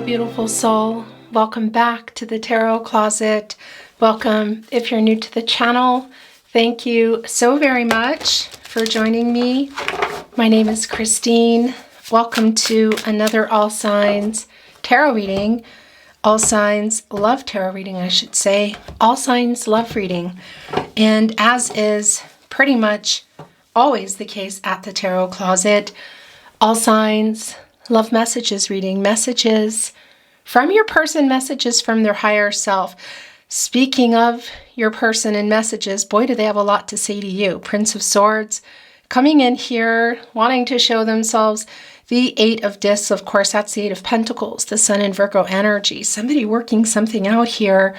beautiful soul. Welcome back to the Tarot Closet. Welcome if you're new to the channel. Thank you so very much for joining me. My name is Christine. Welcome to another All Signs Tarot reading. All Signs Love Tarot reading, I should say. All Signs Love reading. And as is pretty much always the case at the Tarot Closet, All Signs Love Messages reading. Messages from your person, messages from their higher self. Speaking of your person and messages, boy, do they have a lot to say to you. Prince of Swords coming in here, wanting to show themselves. The Eight of Discs, of course, that's the Eight of Pentacles, the Sun and Virgo energy. Somebody working something out here.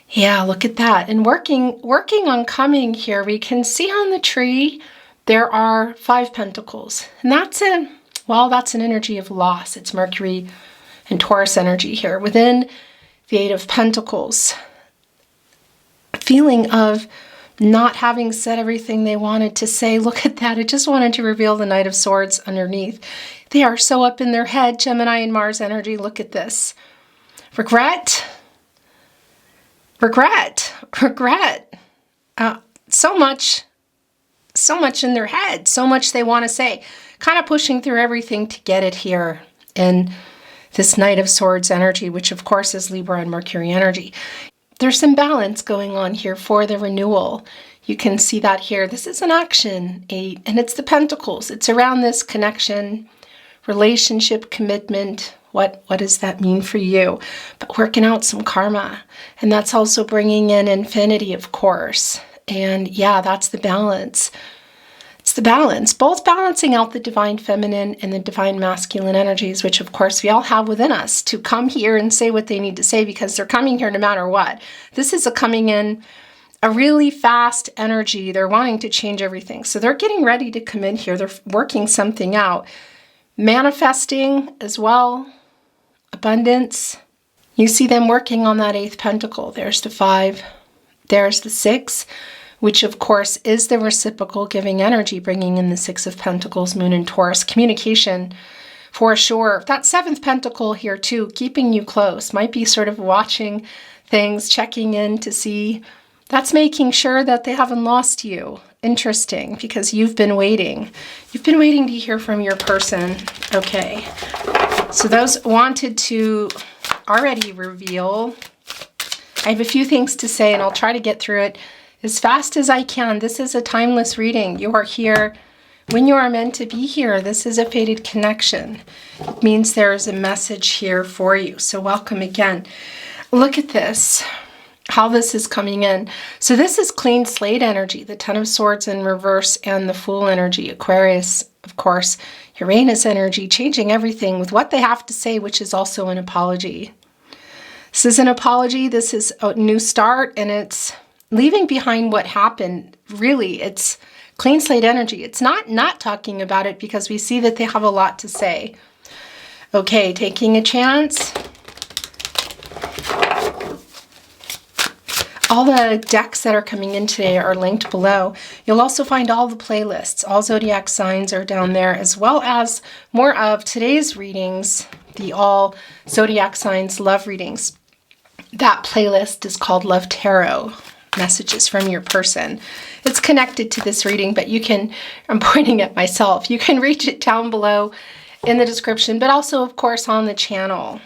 Yeah, look at that. And working on coming here, we can see on the tree there are 5 Pentacles. And that's an energy of loss. It's Mercury and Taurus energy here. Within the Eight of Pentacles, a feeling of not having said everything they wanted to say. Look at that. It just wanted to reveal the Knight of Swords underneath. They are so up in their head. Gemini and Mars energy. Look at this. Regret. So much in their head. So much they want to say. Kind of pushing through everything to get it here. And this Knight of Swords energy, which of course is Libra and Mercury energy. There's some balance going on here for the renewal. You can see that here. This is an action 8, and it's the Pentacles. It's around this connection, relationship, commitment. What does that mean for you? But working out some karma. And that's also bringing in infinity, of course. And yeah, that's the balance. It's the balance, both balancing out the divine feminine and the divine masculine energies, which of course we all have within us to come here and say what they need to say because they're coming here no matter what. This is coming in a really fast energy. They're wanting to change everything. So they're getting ready to come in here. They're working something out. Manifesting as well. Abundance. You see them working on that 8th pentacle. There's the 5. There's the 6. Which of course is the reciprocal giving energy, bringing in the 6 of Pentacles, Moon and Taurus. Communication for sure. That 7th pentacle here too, keeping you close. Might be sort of watching things, checking in to see. That's making sure that they haven't lost you. Interesting, because you've been waiting. You've been waiting to hear from your person. Okay, so those wanted to already reveal. I have a few things to say and I'll try to get through it as fast as I can. This is a timeless reading. You are here when you are meant to be here. This is a fated connection. It means there is a message here for you. So welcome again. Look at this, how this is coming in. So this is clean slate energy, the 10 of Swords in reverse and the Fool energy. Aquarius, of course, Uranus energy, changing everything with what they have to say, which is also an apology. This is an apology. This is a new start, and it's leaving behind what happened. Really, it's clean slate energy. It's not talking about it because we see that they have a lot to say. Okay, taking a chance. All the decks that are coming in today are linked below. You'll also find all the playlists. All zodiac signs are down there, as well as more of today's readings, the all zodiac signs love readings. That playlist is called Love Tarot. Messages from your person. It's connected to this reading, but you can, I'm pointing at myself, you can reach it down below in the description, but also of course on the channel.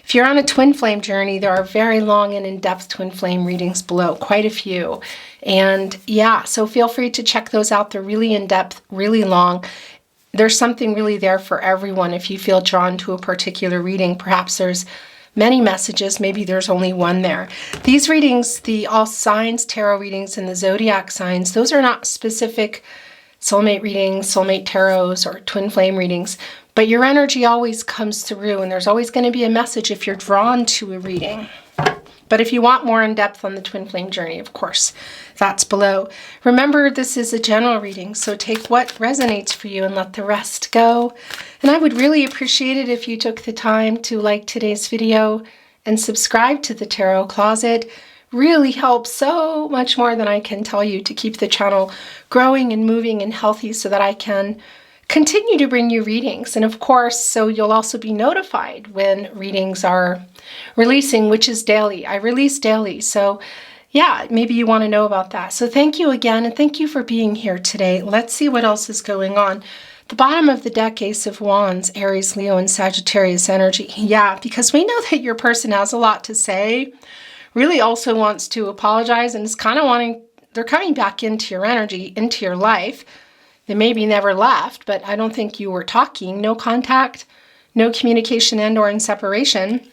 If you're on a twin flame journey, there are very long and in-depth twin flame readings below, quite a few. And yeah, so feel free to check those out. They're really in-depth, really long. There's something really there for everyone. If you feel drawn to a particular reading, perhaps there's many messages, maybe there's only one there. These readings, the all signs tarot readings and the zodiac signs, those are not specific soulmate readings, soulmate tarots, or twin flame readings, but your energy always comes through, and there's always going to be a message if you're drawn to a reading. But if you want more in depth on the twin flame journey, of course, that's below. Remember, this is a general reading, so take what resonates for you and let the rest go. And I would really appreciate it if you took the time to like today's video and subscribe to the Tarot Closet. Really helps so much more than I can tell you to keep the channel growing and moving and healthy so that I can continue to bring you readings. And of course, so you'll also be notified when readings are releasing, which is daily. I release daily. So yeah, maybe you want to know about that. So thank you again, and thank you for being here today. Let's see what else is going on. The bottom of the deck, Ace of Wands, Aries, Leo, and Sagittarius energy. Yeah, because we know that your person has a lot to say, really also wants to apologize, and is kind of wanting, they're coming back into your energy, into your life. They maybe never left, but I don't think you were talking. No contact, no communication, and or in separation.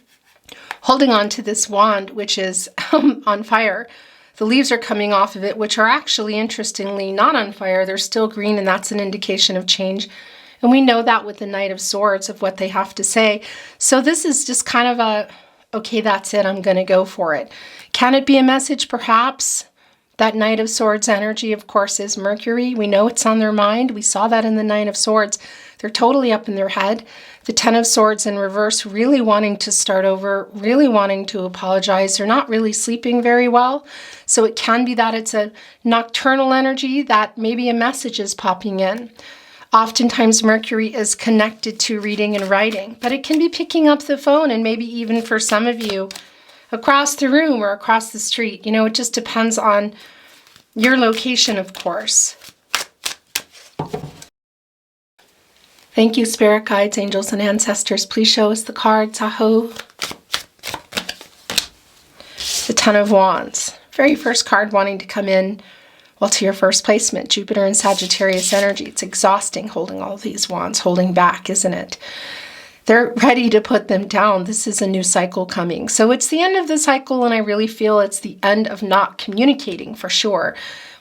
Holding on to this wand, which is on fire. The leaves are coming off of it, which are actually, interestingly, not on fire. They're still green, and that's an indication of change. And we know that with the Knight of Swords, of what they have to say. So this is just kind of a, okay, that's it, I'm going to go for it. Can it be a message, perhaps? That Knight of Swords energy, of course, is Mercury. We know it's on their mind. We saw that in the Knight of Swords. They're totally up in their head. The Ten of Swords in reverse, really wanting to start over, really wanting to apologize. They're not really sleeping very well. So it can be that it's a nocturnal energy, that maybe a message is popping in. Oftentimes Mercury is connected to reading and writing, but it can be picking up the phone, and maybe even for some of you, across the room or across the street. You know, it just depends on your location, of course. Thank you, spirit guides, angels, and ancestors. Please show us the cards. Aho. The Ten of Wands. Very first card wanting to come in, well, to your first placement. Jupiter and Sagittarius energy. It's exhausting holding all these wands, holding back, isn't it? They're ready to put them down. This is a new cycle coming. So it's the end of the cycle, and I really feel it's the end of not communicating for sure.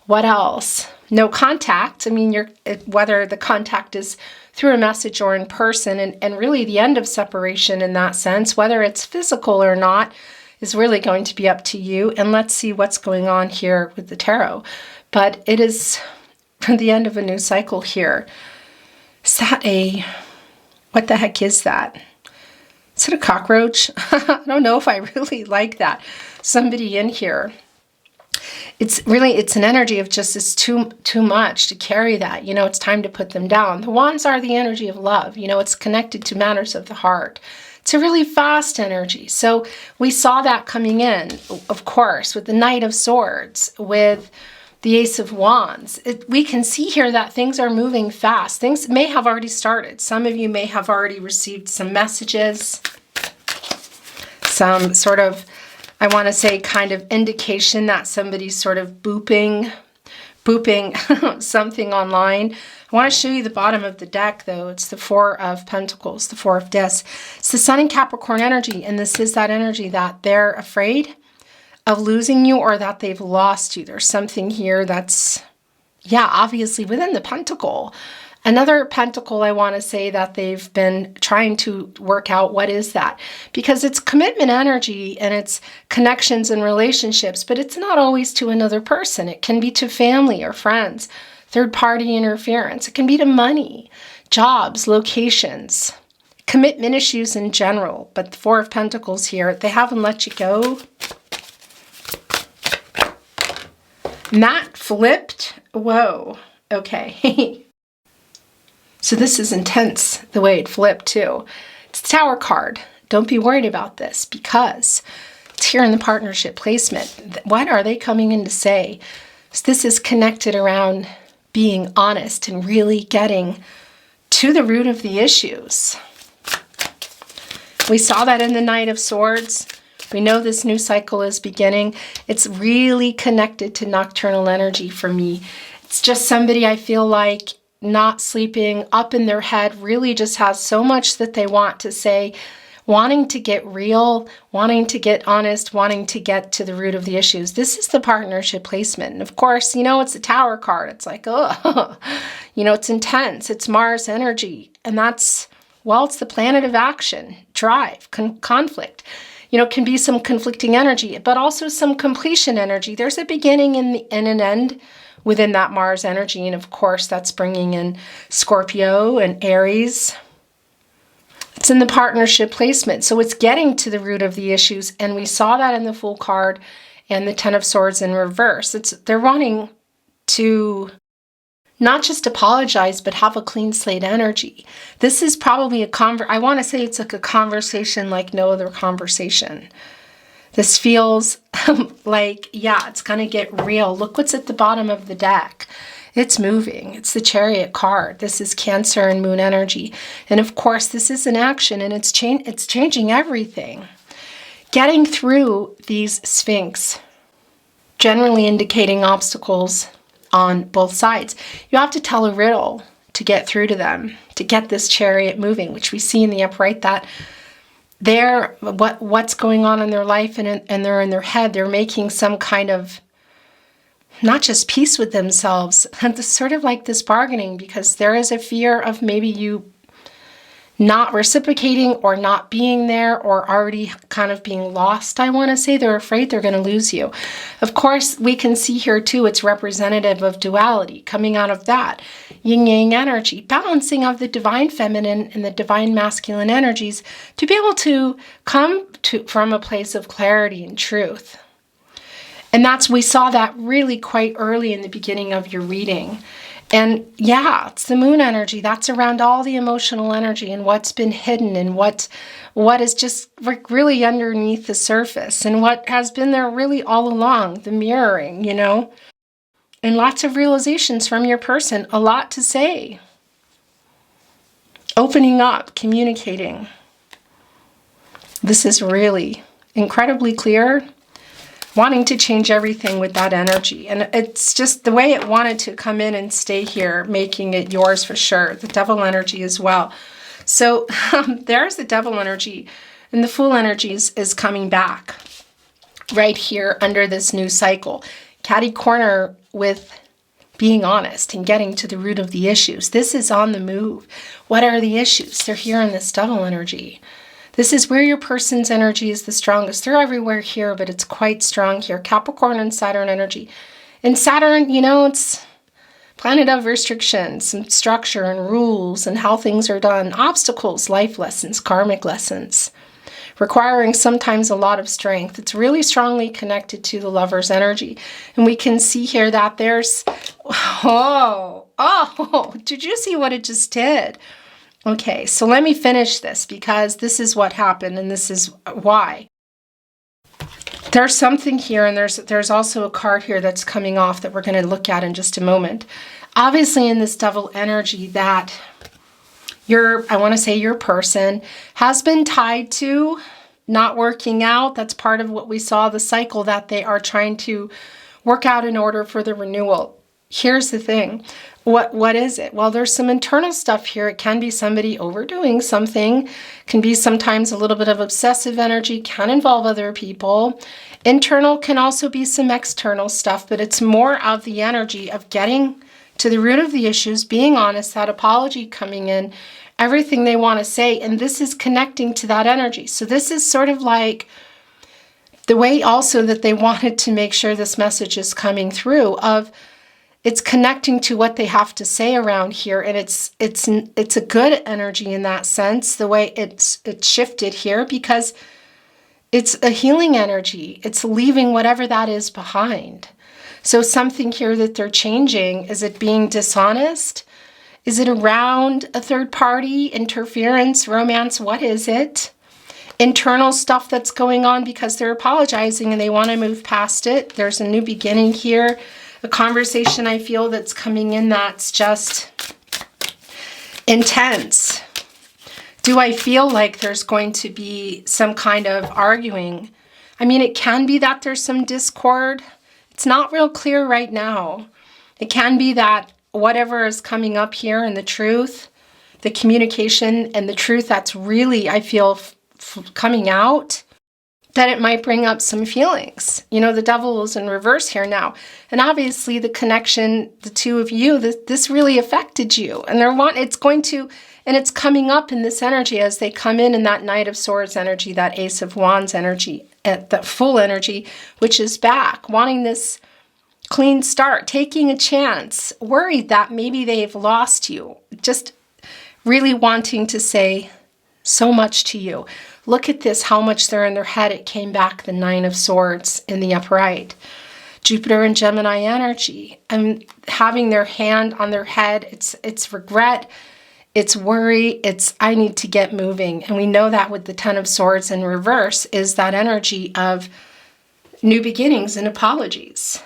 What else? No contact. I mean, whether the contact is through a message or in person, and really the end of separation in that sense, whether it's physical or not, is really going to be up to you. And let's see what's going on here with the tarot. But it is the end of a new cycle here. Is that a... what the heck is that? Is it a cockroach? I don't know if I really like that. Somebody in here. It's an energy of just, it's too much to carry that. You know, it's time to put them down. The wands are the energy of love. You know, it's connected to matters of the heart. It's a really fast energy. So we saw that coming in, of course, with the Knight of Swords, with the Ace of Wands. We can see here that things are moving fast. Things may have already started. Some of you may have already received some messages, some sort of, I want to say, kind of indication that somebody's sort of booping something online. I want to show you the bottom of the deck, though. It's the Four of Pentacles, the Four of Discs. It's the Sun and Capricorn energy, and this is that energy that they're afraid of losing you, or that they've lost you. There's something here that's, yeah, obviously within the pentacle. Another pentacle, I want to say, that they've been trying to work out, what is that? Because it's commitment energy, and it's connections and relationships, but it's not always to another person. It can be to family or friends, third-party interference. It can be to money, jobs, locations, commitment issues in general. But the Four of Pentacles here, they haven't let you go. Not flipped. Whoa. Okay. So this is intense, the way it flipped too. It's the Tower card. Don't be worried about this, because it's here in the partnership placement. What are they coming in to say? So this is connected around being honest and really getting to the root of the issues. We saw that in the Knight of Swords. We know this new cycle is beginning. It's really connected to nocturnal energy for me. It's just somebody, I feel like, not sleeping, up in their head, really just has so much that they want to say, wanting to get real, wanting to get honest, wanting to get to the root of the issues. This is the partnership placement. And of course, you know, it's the Tower card. It's like, oh, you know, it's intense. It's Mars energy. And that's, well, it's the planet of action, drive, conflict. You know, it can be some conflicting energy, but also some completion energy. There's a beginning and an end within that Mars energy. And of course, that's bringing in Scorpio and Aries. It's in the partnership placement. So it's getting to the root of the issues. And we saw that in the Fool card and the Ten of Swords in reverse. They're wanting to not just apologize, but have a clean slate energy. This is probably I want to say it's like a conversation like no other conversation. This feels like, yeah, it's going to get real. Look what's at the bottom of the deck. It's moving. It's the Chariot card. This is Cancer and Moon energy. And of course, this is an action, and it's changing everything. Getting through these Sphinx, generally indicating obstacles on both sides. You have to tell a riddle to get through to them, to get this Chariot moving, which we see in the upright that what's going on in their life and they're in their head. They're making some kind of not just peace with themselves, it's sort of like this bargaining, because there is a fear of maybe you not reciprocating or not being there or already kind of being lost, I want to say. They're afraid they're going to lose you. Of course, we can see here too, it's representative of duality coming out of that. Yin-yang energy, balancing of the divine feminine and the divine masculine energies to be able to come from a place of clarity and truth. And we saw that really quite early in the beginning of your reading. And yeah, it's the moon energy. That's around all the emotional energy and what's been hidden and what is just really underneath the surface and what has been there really all along, the mirroring, and lots of realizations from your person, a lot to say. Opening up, communicating. This is really incredibly clear. Wanting to change everything with that energy. And it's just the way it wanted to come in and stay here, making it yours for sure. The Devil energy as well. So there's the Devil energy. And the Fool energies is coming back right here under this new cycle. Catty corner with being honest and getting to the root of the issues. This is on the move. What are the issues? They're here in this Devil energy. This is where your person's energy is the strongest. They're everywhere here, but it's quite strong here. Capricorn and Saturn energy. And Saturn, it's planet of restrictions and structure and rules and how things are done. Obstacles, life lessons, karmic lessons, requiring sometimes a lot of strength. It's really strongly connected to the Lover's energy. And we can see here that there's, did you see what it just did? Okay, so let me finish this because this is what happened and this is why. There's something here, and there's also a card here that's coming off that we're going to look at in just a moment. Obviously in this Devil energy that your person has been tied to not working out. That's part of what we saw, the cycle that they are trying to work out in order for the renewal. Here's the thing. What is it? Well, there's some internal stuff here. It can be somebody overdoing something, can be sometimes a little bit of obsessive energy, can involve other people. Internal can also be some external stuff, but it's more of the energy of getting to the root of the issues, being honest, that apology coming in, everything they want to say, and this is connecting to that energy. So this is sort of like the way also that they wanted to make sure this message is coming through of it's connecting to what they have to say around here, and it's a good energy in that sense, the way it's shifted here, because it's a healing energy. It's leaving whatever that is behind. So something here that they're changing, is it being dishonest? Is it around a third party, interference, romance? What is it? Internal stuff that's going on because they're apologizing and they want to move past it. There's a new beginning here. A conversation I feel that's coming in that's just intense. Do I feel like there's going to be some kind of arguing? I mean, it can be that there's some discord. It's not real clear right now. It can be that whatever is coming up here and the truth, the communication and the truth that's really, I feel, coming out, that it might bring up some feelings. The Devil is in reverse here now. And obviously the connection, the two of you, this really affected you. And it's coming up in this energy as they come in that Knight of Swords energy, that Ace of Wands energy, that Fool energy, which is back, wanting this clean start, taking a chance, worried that maybe they've lost you, just really wanting to say so much to you. Look at this, how much they're in their head. It came back, the Nine of Swords in the upright. Jupiter and Gemini energy. And having their hand on their head, it's regret, it's worry, it's I need to get moving. And we know that with the Ten of Swords in reverse is that energy of new beginnings and apologies.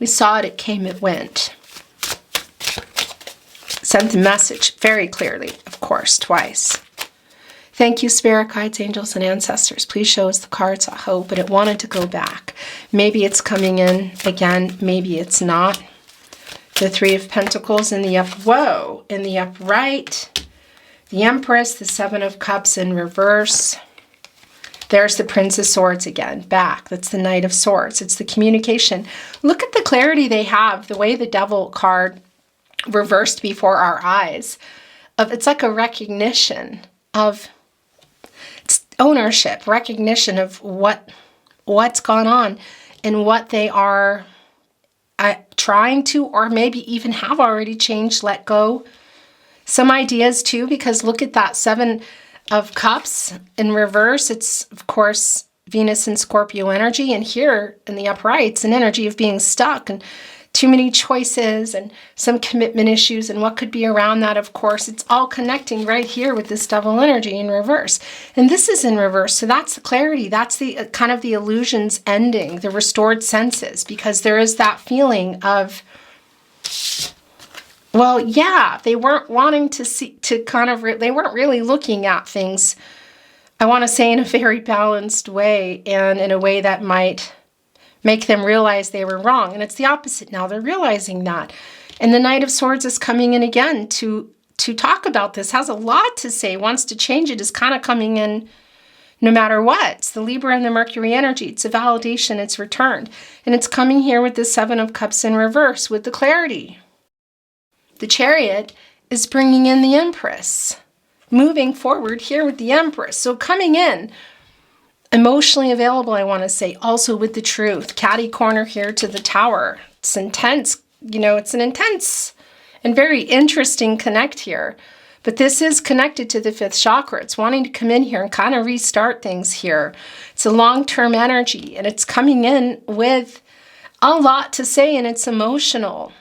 We saw it, it came, it went. Sent the message very clearly, of course, twice. Thank you, Spirit Guides, Angels, and Ancestors. Please show us the cards of hope, but it wanted to go back. Maybe it's coming in again, maybe it's not. The Three of Pentacles in the in the upright. The Empress, the Seven of Cups in reverse. There's the Prince of Swords again, back. That's the Knight of Swords. It's the communication. Look at the clarity they have, the way the Devil card reversed before our eyes. It's like a recognition of ownership, recognition of what's gone on and what they are trying to, or maybe even have already changed, let go. Some ideas too, because look at that Seven of Cups in reverse. It's, of course, Venus and Scorpio energy. And here in the upright, it's an energy of being stuck and too many choices and some commitment issues and what could be around that, of course. It's all connecting right here with this Devil energy in reverse. And this is in reverse. So that's the clarity. That's the kind of the illusions ending, the restored senses, because there is that feeling of, well, yeah, they weren't wanting to see, they weren't really looking at things, I want to say, in a very balanced way and in a way that might make them realize they were wrong. And it's the opposite now. They're realizing that. And the Knight of Swords is coming in again to talk about this, has a lot to say, wants to change it, is kind of coming in no matter what. It's the Libra and the Mercury energy. It's a validation. It's returned. And it's coming here with the Seven of Cups in reverse with the clarity. The Chariot is bringing in the Empress, moving forward here with the Empress. So coming in, emotionally available, I want to say, also with the truth. Catty corner here to the Tower. It's intense. You know, it's an intense and very interesting connect here. But this is connected to the fifth chakra. It's wanting to come in here and kind of restart things here. It's a long-term energy, and it's coming in with a lot to say, and it's emotional.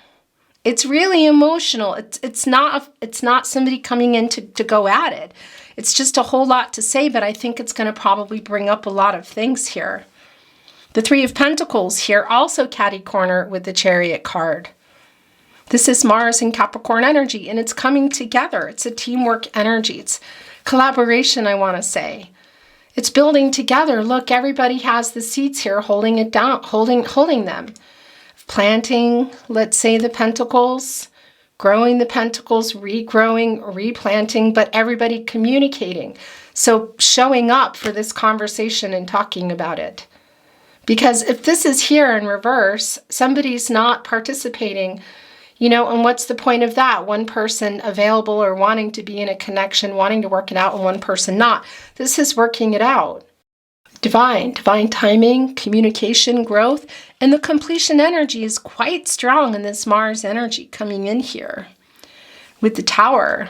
It's really emotional. It's not somebody coming in to go at it. It's just a whole lot to say, but I think it's going to probably bring up a lot of things here. The Three of Pentacles here, also catty corner with the Chariot card. This is Mars and Capricorn energy, and it's coming together. It's a teamwork energy. It's collaboration, I want to say. It's building together. Look, everybody has the seeds here holding it down, holding them. Planting, let's say, the pentacles, growing the pentacles, regrowing, replanting, but everybody communicating. So showing up for this conversation and talking about it. Because if this is here in reverse, somebody's not participating, you know, and what's the point of that? One person available or wanting to be in a connection, wanting to work it out, and one person not. This is working it out. Divine timing, communication, growth, and the completion energy is quite strong in this Mars energy coming in here with the Tower,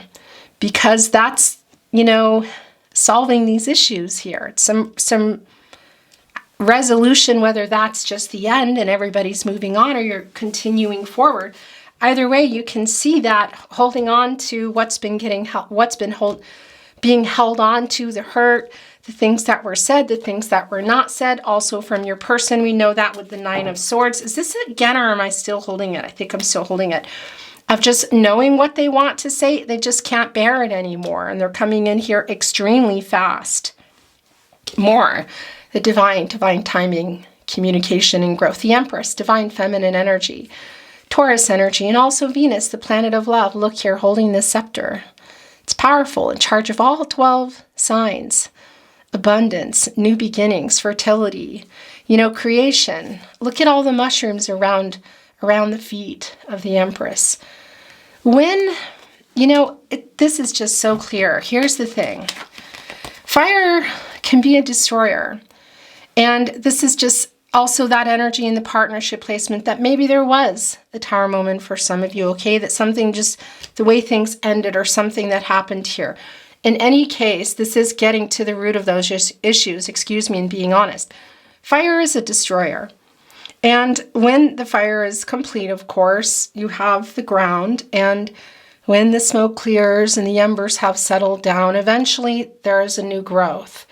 because that's, you know, solving these issues here. It's some resolution, whether that's just the end and everybody's moving on or you're continuing forward. Either way, you can see that holding on to what's been being held on to, the hurt, the things that were said, the things that were not said, also from your person. We know that with the Nine of Swords. Is this it again, or am I still holding it? I think I'm still holding it. Of just knowing what they want to say, they just can't bear it anymore. And they're coming in here extremely fast. More. The divine timing, communication, and growth. The Empress, divine feminine energy. Taurus energy, and also Venus, the planet of love. Look here, holding this scepter. It's powerful, in charge of all 12 signs. Abundance, new beginnings, fertility, you know, creation. Look at all the mushrooms around the feet of the Empress. When, you know, this is just so clear. Here's the thing. Fire can be a destroyer. And this is just also that energy in the partnership placement that maybe there was a Tower moment for some of you, okay? That something just, the way things ended or something that happened here. In any case, this is getting to the root of those issues, and being honest. Fire is a destroyer. And when the fire is complete, of course, you have the ground. And when the smoke clears and the embers have settled down, eventually there is a new growth.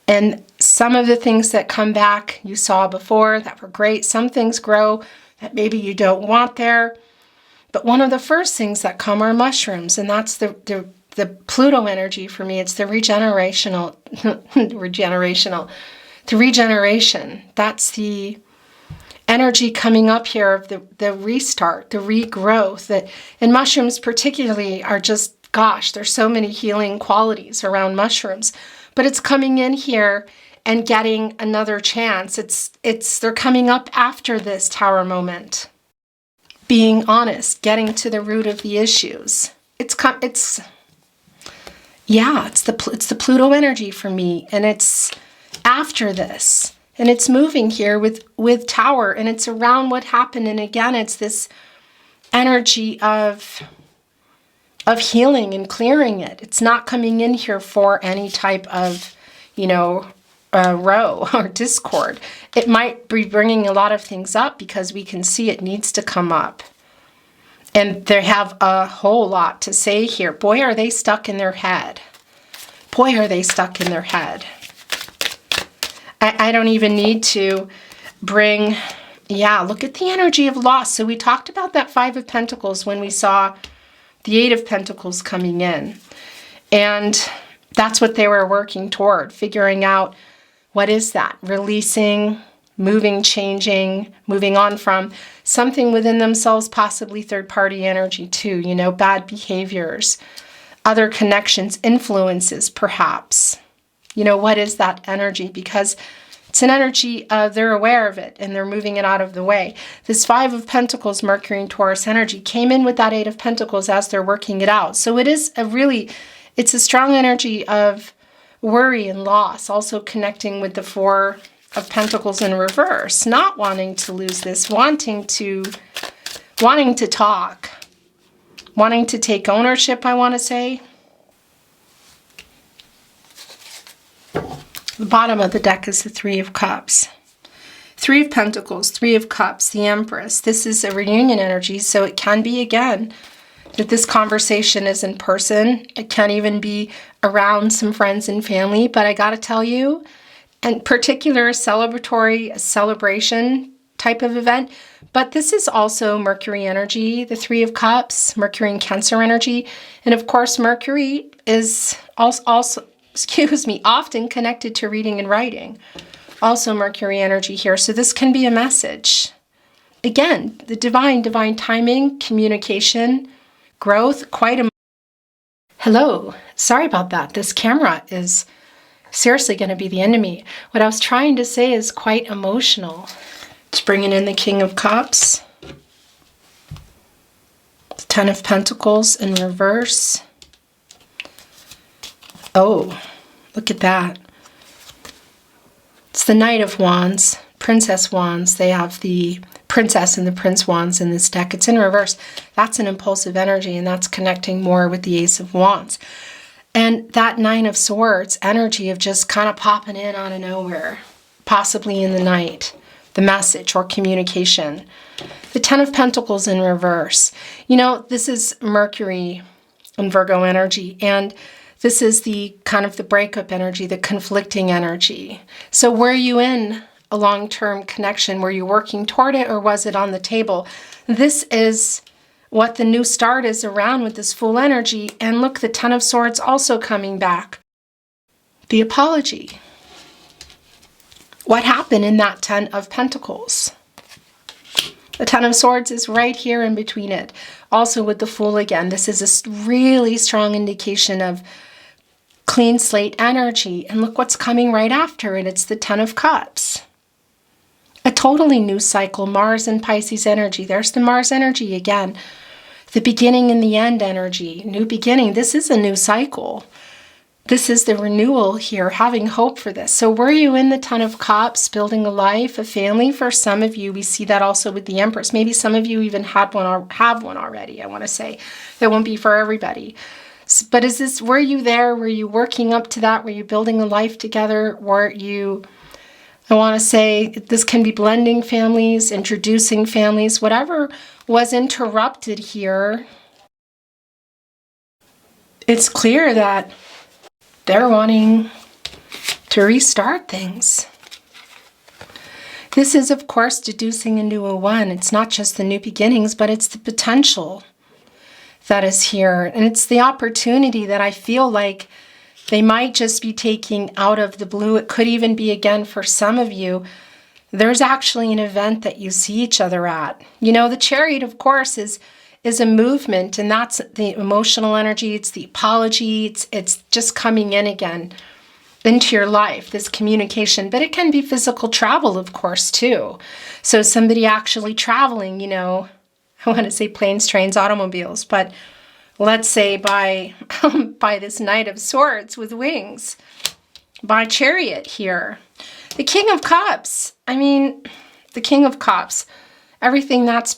And some of the things that come back you saw before that were great. Some things grow that maybe you don't want there. But one of the first things that come are mushrooms. And that's the Pluto energy for me. It's the regenerational, the regeneration. That's the energy coming up here of the restart, the regrowth. And mushrooms particularly are just, gosh, there's so many healing qualities around mushrooms. But it's coming in here and getting another chance. They're coming up after this Tower moment. Being honest, getting to the root of the issues. It's the Pluto energy for me, and it's after this. And it's moving here with Tower, and it's around what happened. And again, it's this energy of healing and clearing it. It's not coming in here for any type of, row or discord. It might be bringing a lot of things up because we can see it needs to come up. And they have a whole lot to say here. Boy, are they stuck in their head. Boy, are they stuck in their head. I don't even need to bring, look at the energy of loss. So we talked about that Five of Pentacles when we saw the Eight of Pentacles coming in. And that's what they were working toward, figuring out what is that? Releasing, moving, changing, moving on from something within themselves, possibly third-party energy too, bad behaviors, other connections, influences perhaps. What is that energy? Because it's an energy, they're aware of it and they're moving it out of the way. This Five of Pentacles, Mercury and Taurus energy came in with that Eight of Pentacles as they're working it out. So it's a strong energy of worry and loss, also connecting with the Four of Pentacles in reverse, not wanting to lose this, wanting to talk, wanting to take ownership, I want to say. The bottom of the deck is the Three of Cups. Three of Pentacles, Three of Cups, the Empress. This is a reunion energy, so it can be, again, that this conversation is in person. It can even be around some friends and family, but I gotta tell you, in particular, a celebration type of event, but this is also Mercury energy, the Three of Cups, Mercury and Cancer energy, and of course, Mercury is also often connected to reading and writing. Also Mercury energy here. So this can be a message. Again, the divine timing, communication, growth, Hello. Sorry about that. This camera is seriously going to be the enemy. What I was trying to say is quite emotional. It's bringing in the King of Cups. The Ten of Pentacles in reverse. Oh, look at that. It's the Knight of Wands, Princess Wands. They have the Princess and the Prince Wands in this deck. It's in reverse. That's an impulsive energy, and that's connecting more with the Ace of Wands. And that Nine of Swords energy of just kind of popping in out of nowhere, possibly in the night, the message or communication. The Ten of Pentacles in reverse. This is Mercury and Virgo energy, and this is the kind of the breakup energy, the conflicting energy. So were you in a long-term connection? Were you working toward it, or was it on the table? This is what the new start is around with this full energy. And look, the Ten of Swords also coming back. The apology. What happened in that Ten of Pentacles? The Ten of Swords is right here in between it. Also with the Fool again. This is a really strong indication of clean slate energy. And look what's coming right after it. It's the Ten of Cups. A totally new cycle. Mars and Pisces energy. There's the Mars energy again. The beginning and the end energy. New beginning. This is a new cycle. This is the renewal here, having hope for this. So were you in the Ten of Cups, building a life, a family? For some of you, we see that also with the Empress. Maybe some of you even had one or have one already, I want to say. That won't be for everybody. But were you there? Were you working up to that? Were you building a life together? Were you I want to say this can be blending families, introducing families, whatever was interrupted here. It's clear that they're wanting to restart things. This is, of course, deducing into a one. It's not just the new beginnings, but it's the potential that is here. And it's the opportunity that I feel like they might just be taking out of the blue. It could even be, again, for some of you, there's actually an event that you see each other at. You know, the Chariot, of course, is a movement, and that's the emotional energy. It's the apology. It's just coming in again into your life, this communication. But it can be physical travel, of course, too. So somebody actually traveling, you know, I want to say planes, trains, automobiles, but let's say by this Knight of Swords with wings, by Chariot here. The King of Cups, I mean, the King of Cups, everything that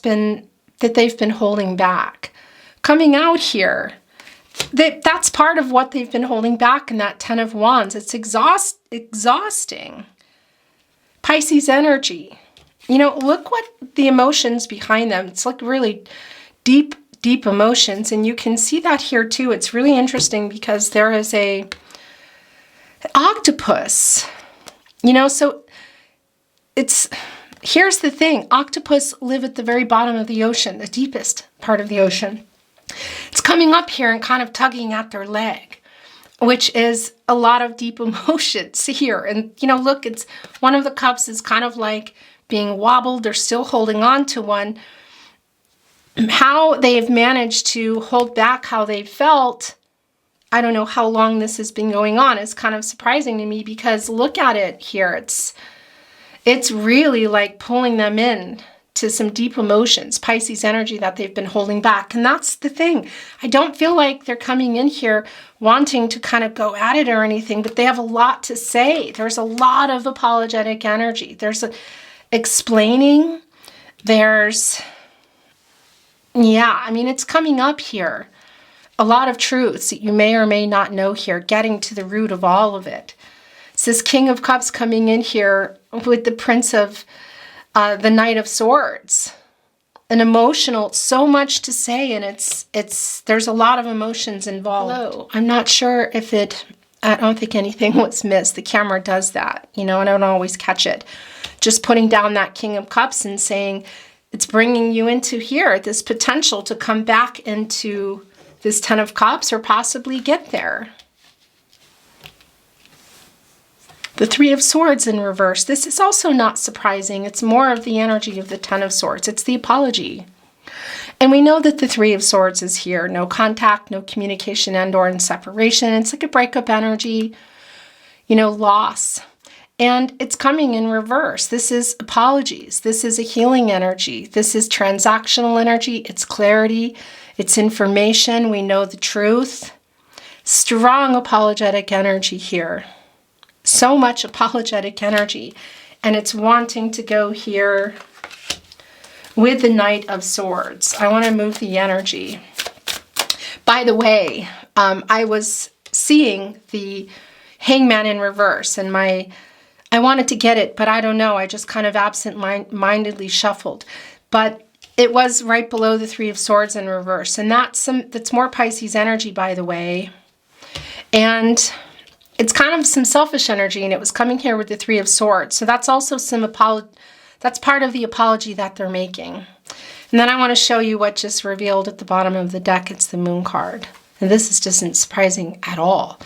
they've been holding back, coming out here. That's part of what they've been holding back in that Ten of Wands. It's exhausting. Pisces energy. You know, look what the emotions behind them. It's like really deep emotions. And you can see that here too. It's really interesting because there is an octopus. You know, so here's the thing. Octopus live at the very bottom of the ocean, the deepest part of the ocean. It's coming up here and kind of tugging at their leg, which is a lot of deep emotions here. And, you know, look, it's one of the cups is kind of like being wobbled. They're still holding on to one. How they've managed to hold back how they felt, I don't know how long this has been going on. It's kind of surprising to me because look at it here. It's really like pulling them in to some deep emotions, Pisces energy that they've been holding back. And that's the thing. I don't feel like they're coming in here wanting to kind of go at it or anything, but they have a lot to say. There's a lot of apologetic energy. There's explaining. There's, yeah, I mean, it's coming up here. A lot of truths that you may or may not know here, getting to the root of all of it. It's this King of Cups coming in here with the Prince of the Knight of Swords. An emotional, so much to say, and there's a lot of emotions involved. Hello. I'm not sure if I don't think anything was missed. The camera does that, you know, and I don't always catch it. Just putting down that King of Cups and saying, it's bringing you into here, this potential to come back into this Ten of Cups or possibly get there. The Three of Swords in reverse. This is also not surprising. It's more of the energy of the Ten of Swords. It's the apology. And we know that the Three of Swords is here. No contact, no communication, and/or in separation. It's like a breakup energy, you know, loss. And it's coming in reverse. This is apologies. This is a healing energy. This is transactional energy. It's clarity. It's information. We know the truth. Strong apologetic energy here. So much apologetic energy. And it's wanting to go here with the Knight of Swords. I want to move the energy. By the way, I was seeing the Hangman in reverse, and I wanted to get it, but I don't know. I just kind of absent-mindedly shuffled. But it was right below the Three of Swords in reverse. And that's more Pisces energy, by the way. And it's kind of some selfish energy, and it was coming here with the Three of Swords. So that's also that's part of the apology that they're making. And then I want to show you what just revealed at the bottom of the deck. It's the Moon card. And this is just not surprising at all.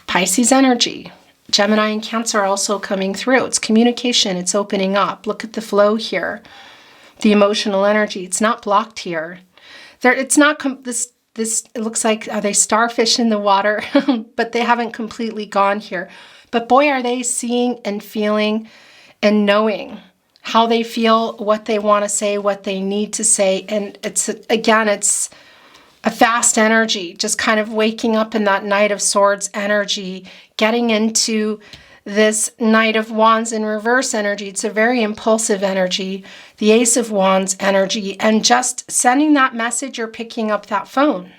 Pisces energy. Gemini and Cancer are also coming through. It's communication. It's opening up. Look at the flow here. The emotional energy. It's not blocked here. It's not this. It looks like, are they starfish in the water? But they haven't completely gone here. But boy, are they seeing and feeling and knowing how they feel, what they want to say, what they need to say. And it's a fast energy, just kind of waking up in that Knight of Swords energy, getting into this Knight of Wands in reverse energy. It's a very impulsive energy, the Ace of Wands energy, and just sending that message or picking up that phone.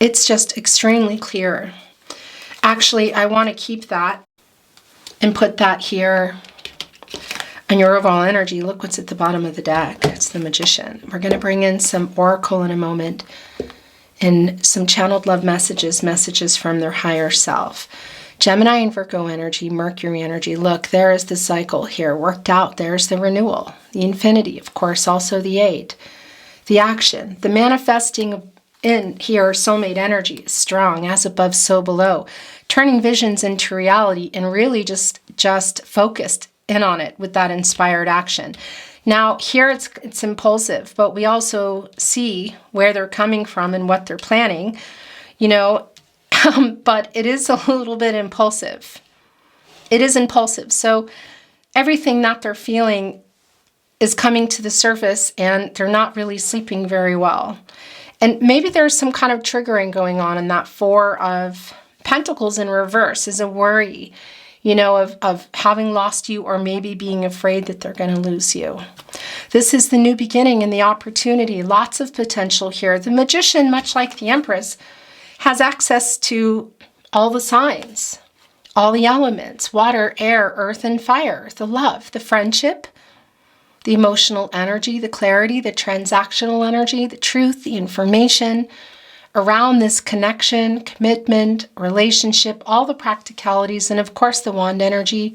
It's just extremely clear. Actually, I want to keep that and put that here on your overall energy. Look what's at the bottom of the deck. It's the Magician. We're going to bring in some oracle in a moment and some channeled love messages, messages from their higher self. Gemini and Virgo energy, Mercury energy. Look, there is the cycle here worked out. There's the renewal, the infinity, of course, also the 8. The action, the manifesting in here, soulmate energy is strong, as above, so below. Turning visions into reality and really just focused in on it with that inspired action. Now, here it's impulsive, but we also see where they're coming from and what they're planning, you know, but it is a little bit impulsive. It is impulsive. So everything that they're feeling is coming to the surface and they're not really sleeping very well. And maybe there's some kind of triggering going on in that 4 of Pentacles in reverse is a worry, you know, of having lost you or maybe being afraid that they're going to lose you. This is the new beginning and the opportunity. Lots of potential here. The Magician, much like the Empress, has access to all the signs, all the elements, water, air, earth, and fire, the love, the friendship, the emotional energy, the clarity, the transactional energy, the truth, the information around this connection, commitment, relationship, all the practicalities, and of course the wand energy,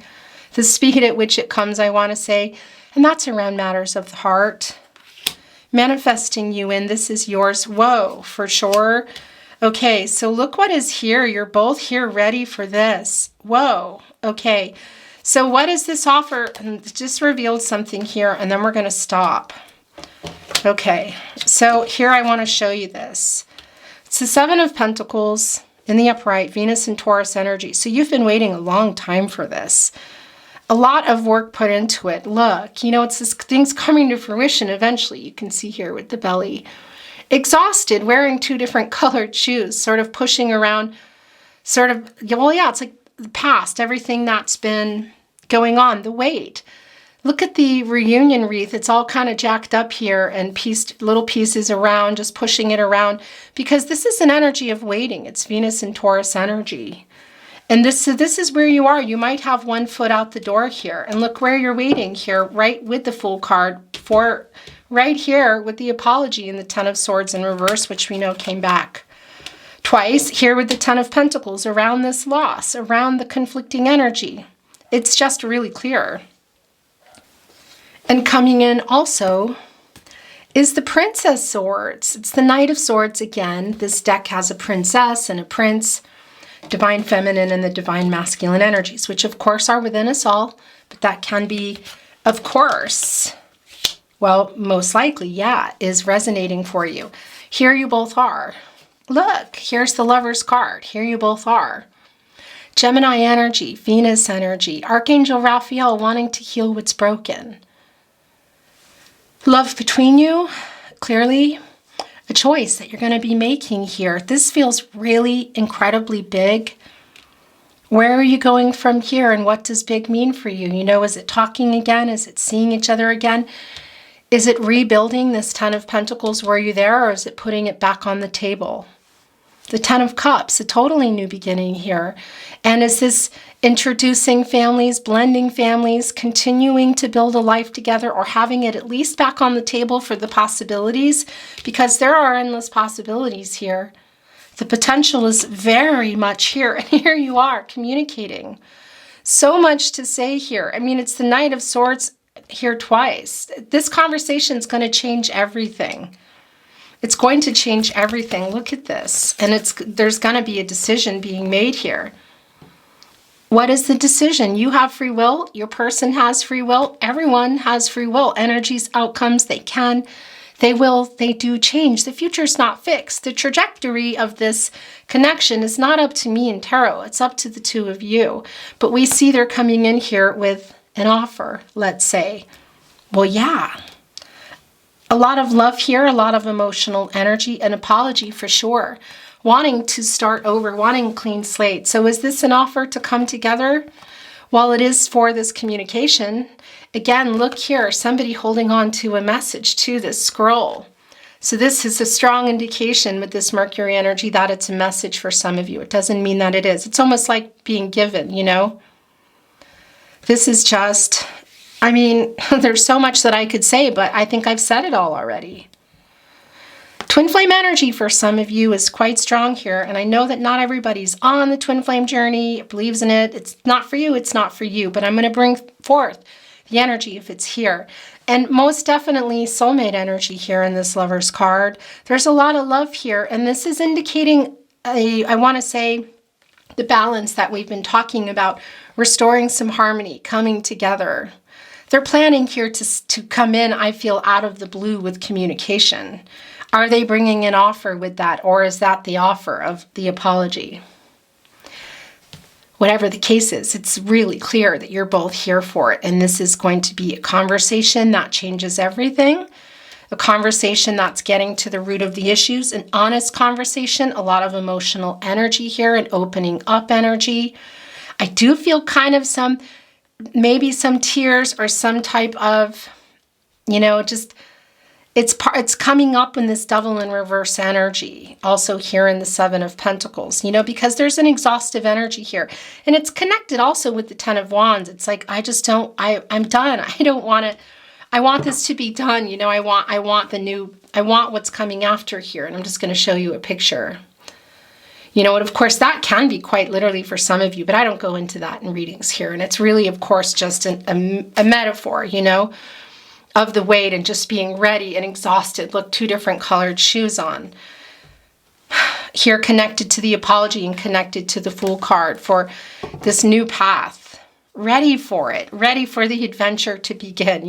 the speed at which it comes, I want to say, and that's around matters of the heart. Manifesting you in, this is yours. Whoa, for sure. Okay, so look what is here. You're both here ready for this. Whoa, okay. So what does this offer? And it just revealed something here, and then we're going to stop. Okay, so here I want to show you this. It's the 7 of Pentacles in the upright, Venus and Taurus energy. So you've been waiting a long time for this. A lot of work put into it. Look, you know, it's this thing's coming to fruition eventually. You can see here with the belly. Exhausted, wearing 2 different colored shoes, sort of pushing around, sort of, well, yeah, it's like the past, everything that's been going on, the weight. Look at the reunion wreath. It's all kind of jacked up here and pieced little pieces around, just pushing it around, because this is an energy of waiting. It's Venus and Taurus energy. And this is where you are. You might have 1 foot out the door here. And look where you're waiting here, right with the Fool card, for right here with the apology and the 10 of Swords in reverse, which we know came back twice. Here with the 10 of Pentacles, around this loss, around the conflicting energy. It's just really clear. And coming in also is the Princess Swords. It's the Knight of Swords again. This deck has a princess and a prince, divine feminine and the divine masculine energies, which of course are within us all, but that can be, of course, well, most likely, yeah, is resonating for you. Here you both are. Look, here's the Lover's card. Here you both are. Gemini energy, Venus energy, Archangel Raphael wanting to heal what's broken. Love between you, clearly a choice that you're going to be making here. This feels really incredibly big. Where are you going from here, and what does big mean for you? You know, is it talking again? Is it seeing each other again? Is it rebuilding this 10 of Pentacles? Were you there, or is it putting it back on the table? The 10 of Cups, a totally new beginning here. And is this introducing families, blending families, continuing to build a life together, or having it at least back on the table for the possibilities? Because there are endless possibilities here. The potential is very much here. And here you are communicating. So much to say here. I mean, it's the Knight of Swords here twice. This conversation is going to change everything. It's going to change everything. Look at this. And there's going to be a decision being made here. What is the decision? You have free will. Your person has free will. Everyone has free will. Energies, outcomes, they do change. The future's not fixed. The trajectory of this connection is not up to me and tarot. It's up to the 2 of you. But we see they're coming in here with an offer, let's say. Well, yeah. A lot of love here, a lot of emotional energy, an apology for sure. Wanting to start over, wanting a clean slate. So is this an offer to come together? While it is for this communication, again, look here, somebody holding on to a message, to this scroll. So this is a strong indication with this Mercury energy that it's a message for some of you. It doesn't mean that it is. It's almost like being given, you know? This is just, I mean, there's so much that I could say, but I think I've said it all already. Twin flame energy for some of you is quite strong here, and I know that not everybody's on the twin flame journey, believes in it. It's not for you, it's not for you, but I'm going to bring forth the energy if it's here. And most definitely soulmate energy here in this Lover's card. There's a lot of love here, and this is indicating, I want to say, the balance that we've been talking about, restoring some harmony, coming together. They're planning here to come in, I feel, out of the blue with communication. Are they bringing an offer with that, or is that the offer of the apology? Whatever the case is, it's really clear that you're both here for it, and this is going to be a conversation that changes everything, a conversation that's getting to the root of the issues, an honest conversation, a lot of emotional energy here, and opening up energy. I do feel kind of maybe some tears or some type of, just... It's coming up in this Devil in reverse energy, also here in the Seven of Pentacles, because there's an exhaustive energy here. And it's connected also with the Ten of Wands. It's like, I'm done. I don't want it. I want this to be done. I want what's coming after here. And I'm just going to show you a picture. And of course, that can be quite literally for some of you, but I don't go into that in readings here. And it's really, of course, just a metaphor, of the weight and just being ready and exhausted. Look, 2 different colored shoes on. Here connected to the apology and connected to the Fool card for this new path. Ready for it. Ready for the adventure to begin.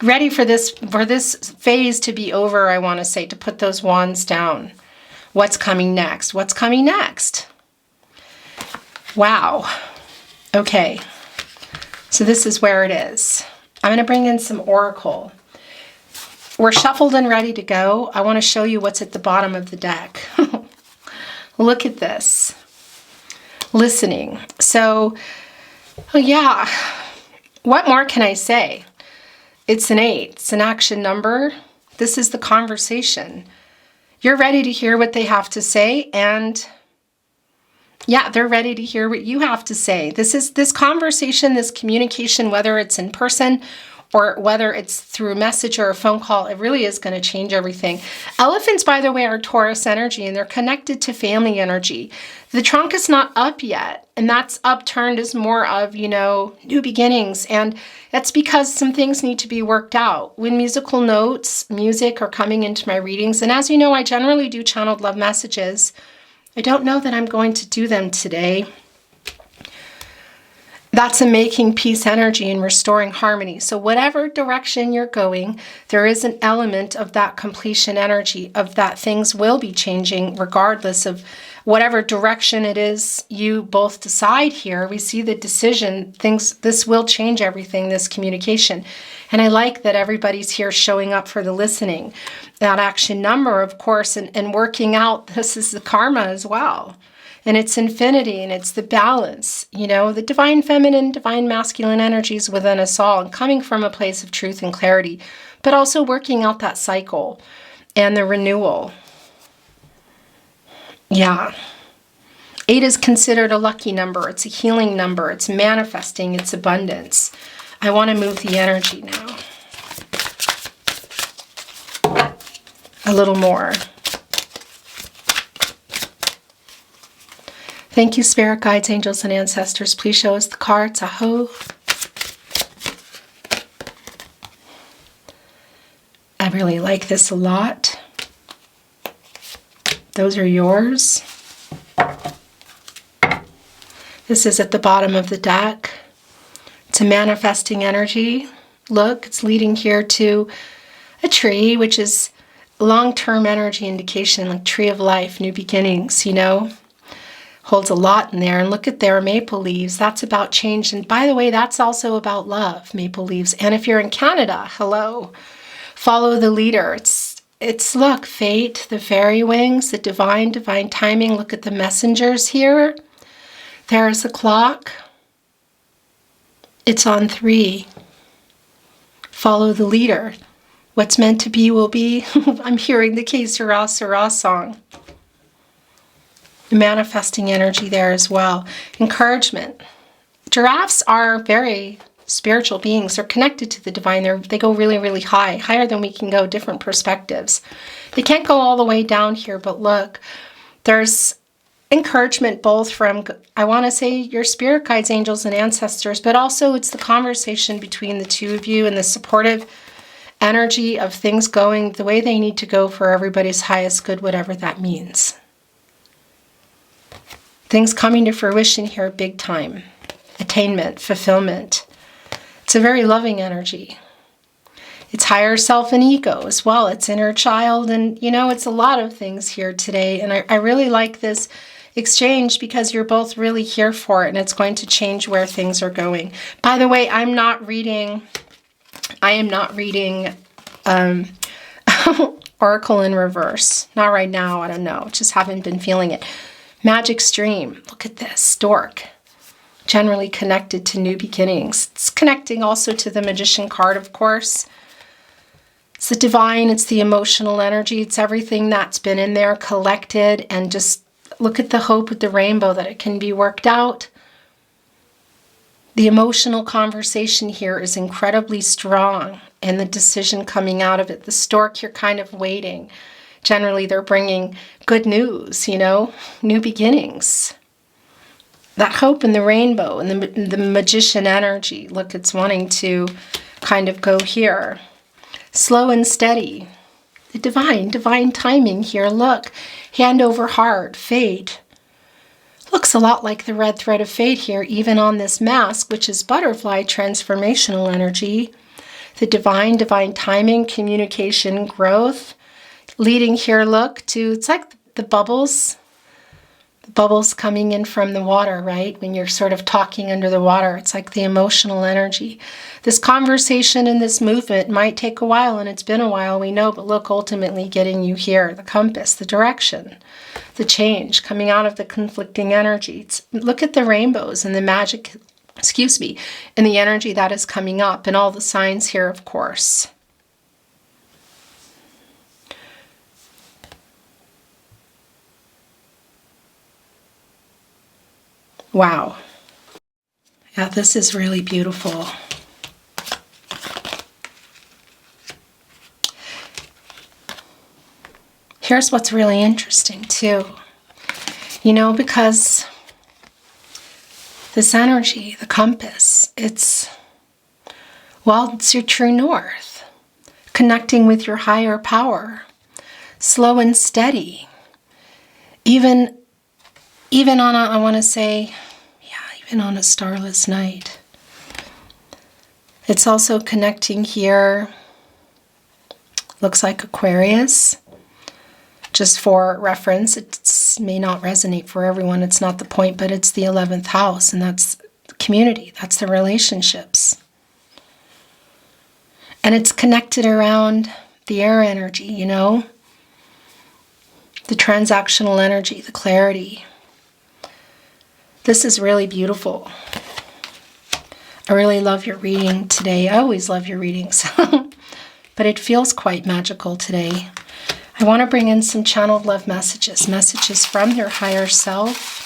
Ready for this phase to be over, I want to say, to put those wands down. What's coming next? What's coming next? Wow. Okay. So this is where it is. I'm going to bring in some oracle. We're shuffled and ready to go. I want to show you what's at the bottom of the deck. Look at this. Listening. So, yeah. What more can I say? It's an 8. It's an action number. This is the conversation. You're ready to hear what they have to say, and yeah, they're ready to hear what you have to say. This conversation, this communication, whether it's in person or whether it's through a message or a phone call, it really is going to change everything. Elephants, by the way, are Taurus energy, and they're connected to family energy. The trunk is not up yet, and that's upturned as more of, new beginnings. And that's because some things need to be worked out. When musical notes, music are coming into my readings, and as you know, I generally do channeled love messages. I don't know that I'm going to do them today. That's a making peace energy and restoring harmony. So whatever direction you're going, there is an element of that completion energy, of that things will be changing regardless of whatever direction it is you both decide here. We see the decision, this will change everything, this communication. And I like that everybody's here showing up for the listening. That action number, of course, and working out, this is the karma as well. And it's infinity, and it's the balance, the divine feminine, divine masculine energies within us all, and coming from a place of truth and clarity, but also working out that cycle and the renewal. Yeah. 8 is considered a lucky number. It's a healing number. It's manifesting. It's abundance. I want to move the energy now. A little more. Thank you, spirit guides, angels, and ancestors. Please show us the cards. Aho. I really like this a lot. Those are yours. This is at the bottom of the deck. It's a manifesting energy. Look, it's leading here to a tree, which is long-term energy indication, like tree of life, new beginnings, holds a lot in there. And look at their maple leaves. That's about change. And by the way, that's also about love, maple leaves. And if you're in Canada, hello, follow the leader. It's look, fate, the fairy wings, the divine timing. Look at the messengers here. There's the clock. It's on 3. Follow the leader. What's meant to be will be. I'm hearing the Que Sera, Sera song. Manifesting energy there as well. Encouragement. Giraffes are very spiritual beings. They're connected to the divine. They go really, really high, higher than we can go, different perspectives. They can't go all the way down here, but look, there's encouragement both from, I want to say, your spirit guides, angels, and ancestors, but also it's the conversation between the two of you and the supportive energy of things going the way they need to go for everybody's highest good, whatever that means. Things coming to fruition here big time. Attainment, fulfillment. It's a very loving energy. It's higher self and ego as well. It's inner child, and you know, it's a lot of things here today. And I really like this exchange because you're both really here for it, and it's going to change where things are going. By the way, I am not reading Oracle in reverse. Not right now, I don't know. Just haven't been feeling it. Magic stream. Look at this. Stork. Generally connected to new beginnings. It's connecting also to the Magician card, of course. It's the divine, it's the emotional energy, it's everything that's been in there collected, and just look at the hope with the rainbow that it can be worked out. The emotional conversation here is incredibly strong, and the decision coming out of it. The stork, you're kind of waiting. Generally, they're bringing good news, you know, new beginnings. That hope in the rainbow and the magician energy. Look, it's wanting to kind of go here. Slow and steady. The divine timing here. Look, hand over heart, fate. Looks a lot like the red thread of fate here, even on this mask, which is butterfly transformational energy. The divine timing, communication, growth. Leading here, look, to, it's like the bubbles. The bubbles coming in from the water, right? When you're sort of talking under the water, it's like the emotional energy. This conversation and this movement might take a while, and it's been a while, we know, but look, ultimately getting you here, the compass, the direction, the change coming out of the conflicting energies. Look at the rainbows and the magic, and the energy that is coming up, and all the signs here, of course. Wow. Yeah, this is really beautiful. Here's what's really interesting too. You know, because this energy, the compass, it's your true north. Connecting with your higher power. Slow and steady. Even on a, I want to say, even on a starless night. It's also connecting here, looks like Aquarius. Just for reference, it may not resonate for everyone, it's not the point, but it's the 11th house, and that's the community, that's the relationships. And it's connected around the air energy, you know? The transactional energy, the clarity. This is really beautiful. I really love your reading today. I always love your readings. But it feels quite magical today. I want to bring in some channeled love messages. Messages from your higher self.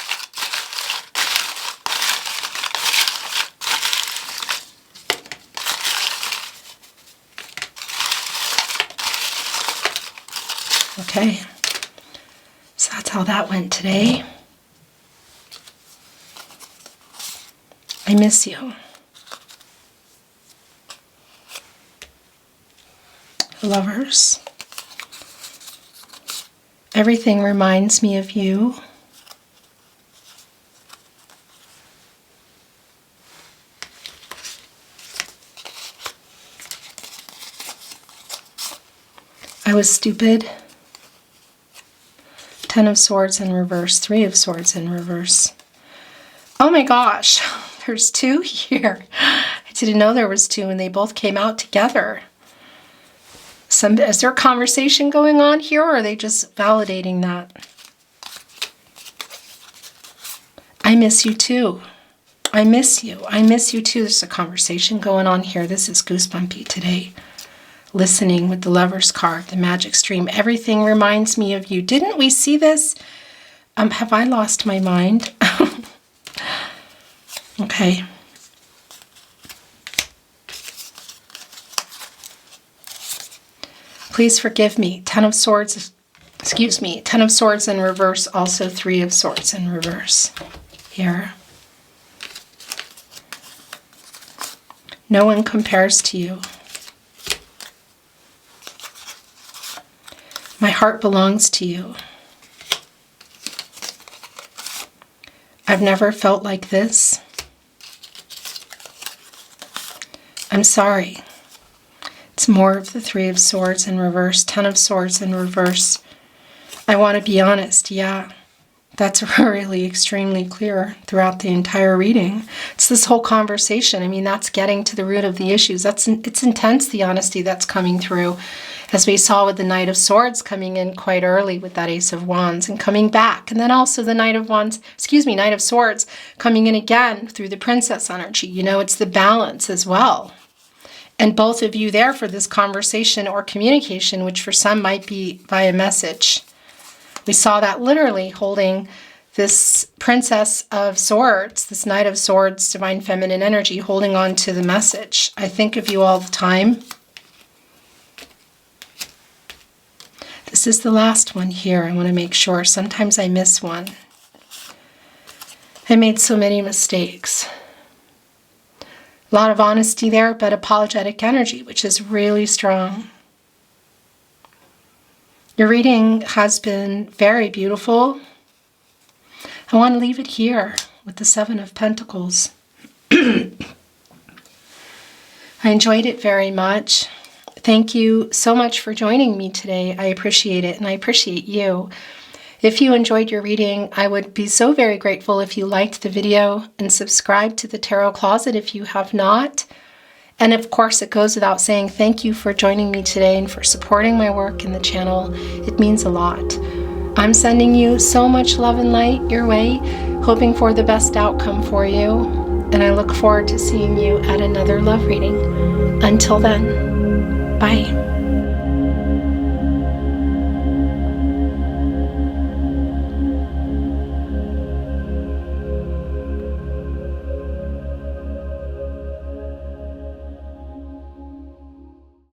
Okay. So that's how that went today. I miss you. Lovers. Everything reminds me of you. I was stupid. 10 of Swords in reverse, 3 of Swords in reverse. Oh my gosh, there's 2 here. I didn't know there was 2, and they both came out together. Is there a conversation going on here, or are they just validating that? I miss you too. I miss you. I miss you too. There's a conversation going on here. This is goosebumpy today. Listening with the Lover's card, the magic stream. Everything reminds me of you. Didn't we see this? Have I lost my mind? Okay. Please forgive me. 10 of Swords, excuse me, 10 of Swords in reverse, also 3 of Swords in reverse here. No one compares to you. My heart belongs to you. I've never felt like this. I'm sorry. It's more of the 3 of Swords in reverse, 10 of Swords in reverse. I want to be honest, yeah. That's really extremely clear throughout the entire reading. It's this whole conversation. I mean, that's getting to the root of the issues. It's intense, the honesty that's coming through, as we saw with the Knight of Swords coming in quite early with that Ace of Wands and coming back. And then also the Knight of Swords coming in again through the Princess energy. You know, it's the balance as well. And both of you there for this conversation or communication, which for some might be via message. We saw that literally holding this Princess of Swords, this Knight of Swords, Divine Feminine energy, holding on to the message. I think of you all the time. This is the last one here. I want to make sure. Sometimes I miss one. I made so many mistakes. A lot of honesty there, but apologetic energy, which is really strong. Your reading has been very beautiful. I want to leave it here with the 7 of Pentacles. I enjoyed it very much. Thank you so much for joining me today. I appreciate it, and I appreciate you. If you enjoyed your reading, I would be so very grateful if you liked the video and subscribe to the Tarot Closet if you have not. And of course, it goes without saying, thank you for joining me today and for supporting my work in the channel. It means a lot. I'm sending you so much love and light your way, hoping for the best outcome for you. And I look forward to seeing you at another love reading. Until then, bye.